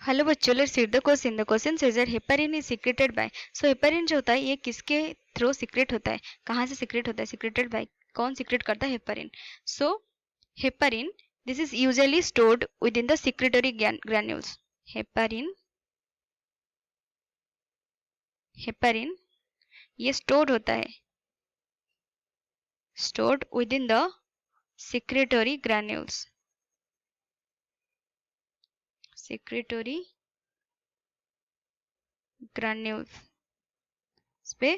Hello बच्चों, let's read the question. The question says that heparin is secreted by. So heparin जो होता है ये किसके थ्रू सीक्रेट होता है, कहाँ से सीक्रेट होता है, सीक्रेटेड बाय, कौन सीक्रेट करता है heparin. So heparin this is usually stored within the secretory granules. Heparin heparin ये स्टोर्ड होता है, stored within the secretory granules. Secretory granules पे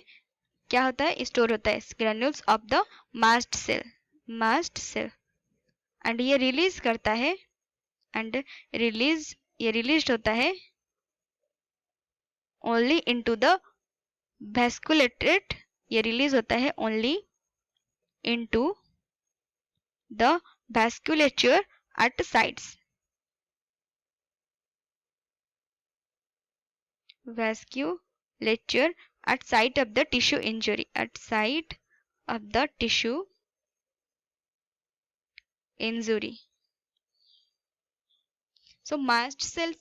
क्या होता है, स्टोर होता है granules of the mast cell. Mast cell and ये रिलीज करता है एंड ये रिलीज होता है ओनली इनटू द वैस्कुलेटेड. ये रिलीज होता है only into the vasculature at sites. vasculature at site of the tissue injury, at site of the tissue injury. So mast cells,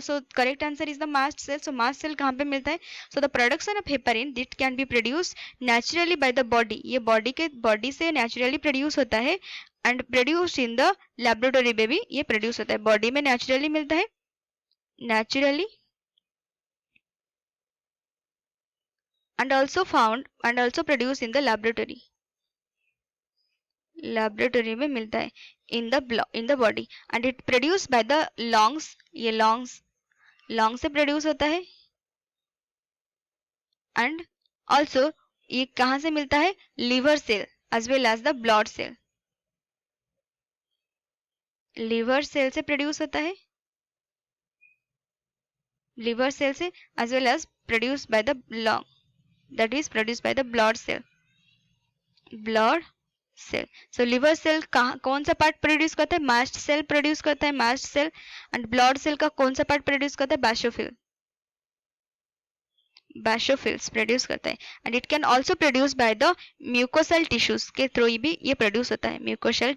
so correct answer is the mast cell. So mast cell कहाँ पे मिलता है. So the production of heparin that can be produced naturally by the body. ये body से naturally produce होता है and produced in the laboratory में भी ये produce होता है. body में naturally मिलता है, naturally, and also found and also produced in the laboratory. laboratory में मिलता है in the body and it produced by the lungs. ये lungs से produce होता है and also ये कहाँ से मिलता है, liver cell as well as the blood cell. liver cell से produce होता है, liver cell से as well as produced by the lung, that is produced by the blood cell. blood cell. So liver cell कौन सा part produce करता है, mast cell produce करता है, mast cell. And blood cell का कौन सा पार्ट प्रोड्यूस करता है, बाशोफिल, basophils प्रोड्यूस करता है. And it can also produce by the mucosal tissues के थ्रू भी ये प्रोड्यूस होता है. म्यूकोसल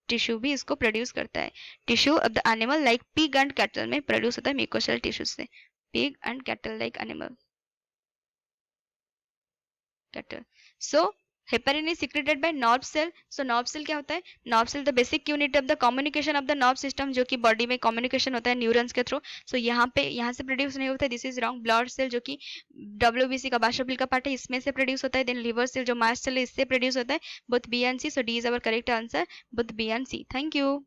टिश्यू भी इसको प्रोड्यूस करता है. Tissue of the animal like pig and cattle में प्रोड्यूस होता है म्यूकोसल टिश्यू से. Pig and cattle like animal, cattle. So heparin is secreted by nerve cell. so nerve cell क्या होता है, nerve cell the basic unit of the communication of the nerve system, जो कि body में communication होता है neurons के through. सो यहाँ से प्रोड्यूस नहीं होता है, this is wrong. Blood cell जो कि WBC का बाशोफिल का पार्ट है, इसमें से प्रोड्यूस होता है. देन लिवर सेल जो मास्ट सेल है, इससे प्रोड्यूस होता है. Both B and C. So D is our correct answer, both B and C. Thank you.